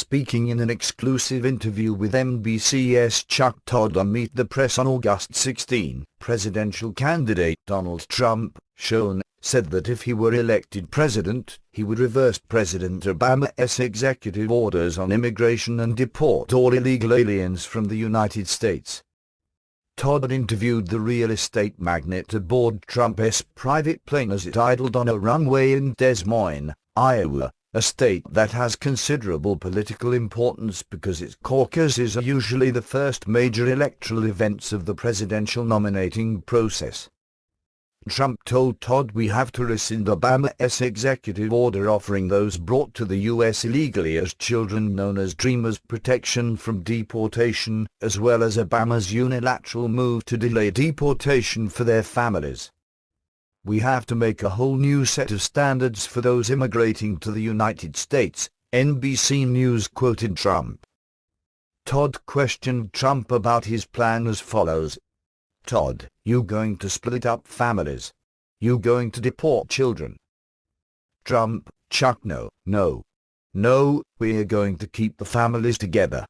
Speaking in an exclusive interview with NBC's Chuck Todd on Meet the Press on August 16, presidential candidate Donald Trump, said that if he were elected president, he would reverse President Obama's executive orders on immigration and deport all illegal aliens from the United States. Todd interviewed the real estate magnate aboard Trump's private plane as it idled on a runway in Des Moines, Iowa, a state that has considerable political importance because its caucuses are usually the first major electoral events of the presidential nominating process. Trump told Todd we have to rescind Obama's executive order offering those brought to the U.S. illegally as children known as dreamers protection from deportation, as well as Obama's unilateral move to delay deportation for their families. We have to make a whole new set of standards for those immigrating to the United States, NBC News quoted Trump. Todd questioned Trump about his plan as follows. Todd, you going to split up families? You going to deport children? Trump, Chuck, no, we're going to keep the families together.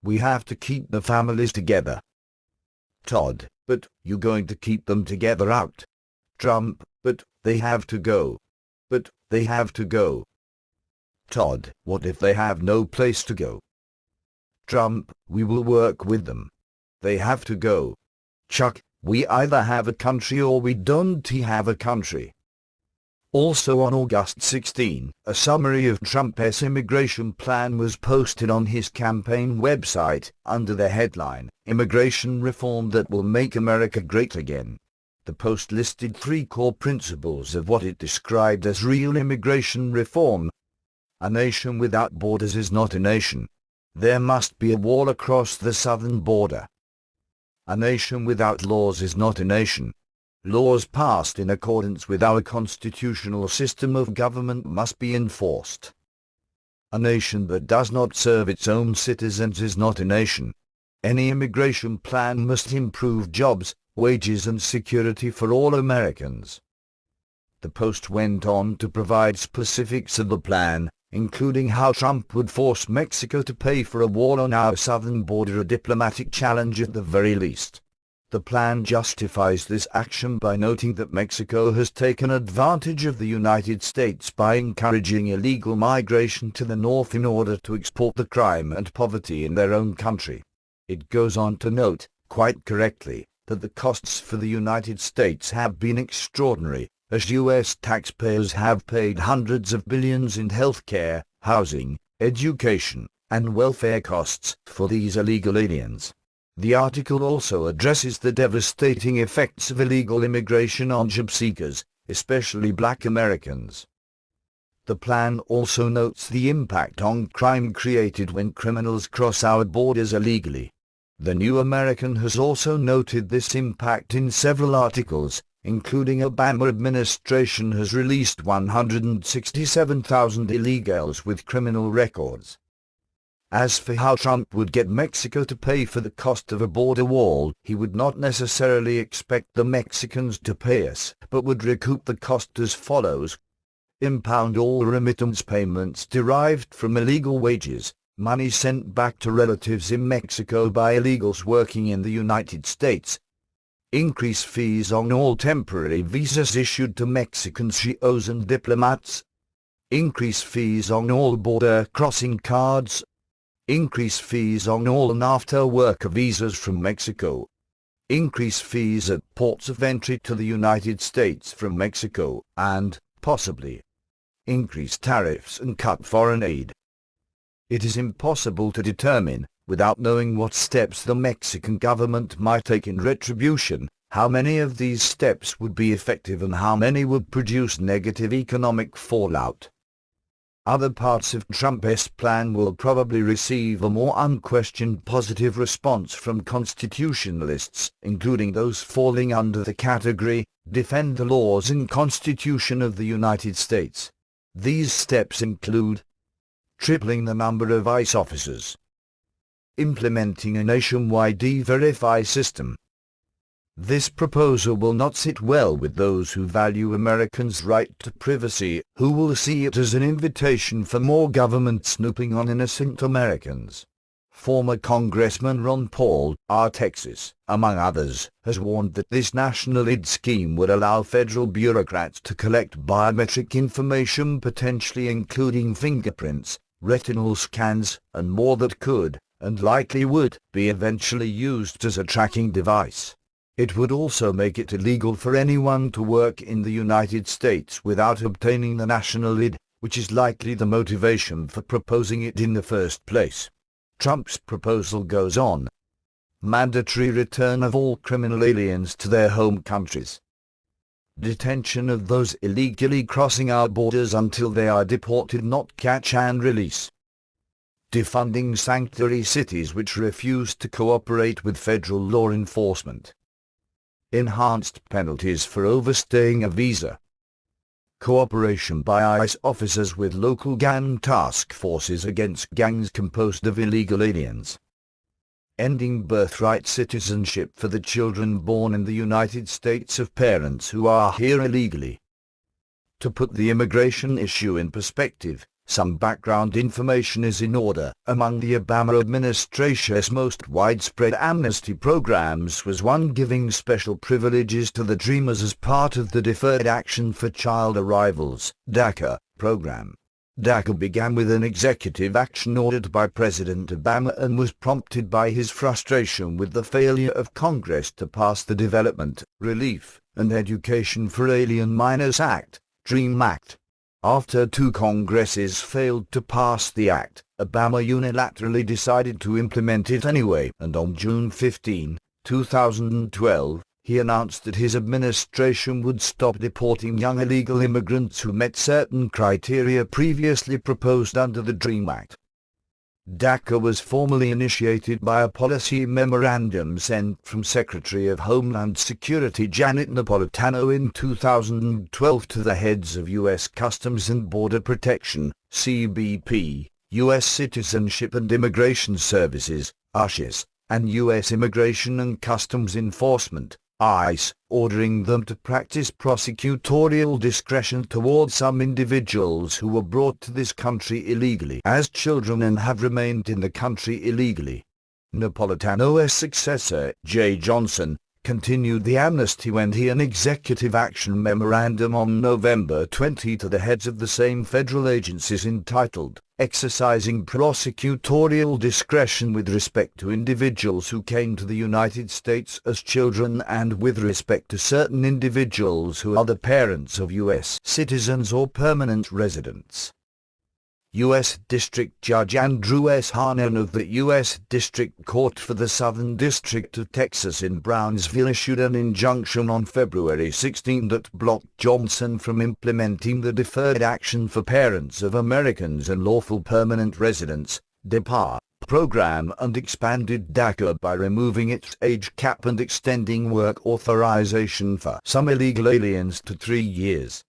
We have to keep the families together. Todd, but you going to keep them together out? Trump, but they have to go. But they have to go. Todd, what if they have no place to go? Trump, we will work with them. They have to go. Chuck, we either have a country or we don't have a country. Also on August 16, a summary of Trump's immigration plan was posted on his campaign website under the headline, Immigration Reform That Will Make America Great Again. The post listed 3 core principles of what it described as real immigration reform. A nation without borders is not a nation. There must be a wall across the southern border. A nation without laws is not a nation. Laws passed in accordance with our constitutional system of government must be enforced. A nation that does not serve its own citizens is not a nation. Any immigration plan must improve jobs, wages and security for all Americans. The Post went on to provide specifics of the plan, including how Trump would force Mexico to pay for a wall on our southern border, a diplomatic challenge at the very least. The plan justifies this action by noting that Mexico has taken advantage of the United States by encouraging illegal migration to the north in order to export the crime and poverty in their own country. It goes on to note, quite correctly, that the costs for the United States have been extraordinary, as U.S. taxpayers have paid hundreds of billions in health care, housing, education, and welfare costs for these illegal aliens. The article also addresses the devastating effects of illegal immigration on job seekers, especially Black Americans. The plan also notes the impact on crime created when criminals cross our borders illegally. The New American has also noted this impact in several articles, including Obama administration has released 167,000 illegals with criminal records. As for how Trump would get Mexico to pay for the cost of a border wall, he would not necessarily expect the Mexicans to pay us, but would recoup the cost as follows. Impound all remittance payments derived from illegal wages, money sent back to relatives in Mexico by illegals working in the United States. Increase fees on all temporary visas issued to Mexican CEOs and diplomats. Increase fees on all border crossing cards. Increase fees on all NAFTA worker visas from Mexico. Increase fees at ports of entry to the United States from Mexico, and, possibly, increase tariffs and cut foreign aid. It is impossible to determine, without knowing what steps the Mexican government might take in retribution, how many of these steps would be effective and how many would produce negative economic fallout. Other parts of Trump's plan will probably receive a more unquestioned positive response from constitutionalists, including those falling under the category, defend the laws and Constitution of the United States. These steps include tripling the number of ICE officers, implementing a nationwide e-verify system, This proposal will not sit well with those who value Americans' right to privacy, who will see it as an invitation for more government snooping on innocent Americans. Former Congressman Ron Paul, R. Texas, among others, has warned that this national ID scheme would allow federal bureaucrats to collect biometric information, potentially including fingerprints, retinal scans, and more that could, and likely would, be eventually used as a tracking device. It would also make it illegal for anyone to work in the United States without obtaining the national ID, which is likely the motivation for proposing it in the first place. Trump's proposal goes on. Mandatory return of all criminal aliens to their home countries. Detention of those illegally crossing our borders until they are deported, not catch and release. Defunding sanctuary cities which refuse to cooperate with federal law enforcement. Enhanced penalties for overstaying a visa. Cooperation by ICE officers with local gang task forces against gangs composed of illegal aliens. Ending birthright citizenship for the children born in the United States of parents who are here illegally. To put the immigration issue in perspective, some background information is in order. Among the Obama administration's most widespread amnesty programs was one giving special privileges to the Dreamers as part of the Deferred Action for Child Arrivals (DACA) program. DACA began with an executive action ordered by President Obama and was prompted by his frustration with the failure of Congress to pass the Development, Relief, and Education for Alien Minors Act, DREAM Act. After two Congresses failed to pass the act, Obama unilaterally decided to implement it anyway, and on June 15, 2012, he announced that his administration would stop deporting young illegal immigrants who met certain criteria previously proposed under the DREAM Act. DACA was formally initiated by a policy memorandum sent from Secretary of Homeland Security Janet Napolitano in 2012 to the heads of U.S. Customs and Border Protection, CBP, U.S. Citizenship and Immigration Services, USCIS, and U.S. Immigration and Customs Enforcement, ICE, ordering them to practice prosecutorial discretion towards some individuals who were brought to this country illegally as children and have remained in the country illegally. Napolitano's successor, Jay Johnson, continued the amnesty when he an executive action memorandum on November 20 to the heads of the same federal agencies entitled, Exercising Prosecutorial Discretion with Respect to Individuals Who Came to the United States as Children and with respect to certain individuals who are the parents of U.S. citizens or permanent residents. U.S. District Judge Andrew S. Harnan of the U.S. District Court for the Southern District of Texas in Brownsville issued an injunction on February 16 that blocked Johnson from implementing the Deferred Action for Parents of Americans and Lawful Permanent Residents (DPAR) program and expanded DACA by removing its age cap and extending work authorization for some illegal aliens to 3 years.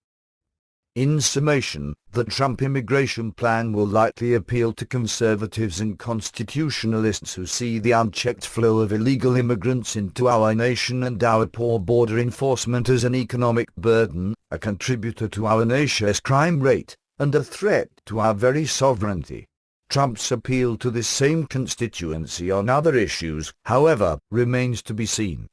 In summation, the Trump immigration plan will likely appeal to conservatives and constitutionalists who see the unchecked flow of illegal immigrants into our nation and our poor border enforcement as an economic burden, a contributor to our nation's crime rate, and a threat to our very sovereignty. Trump's appeal to this same constituency on other issues, however, remains to be seen.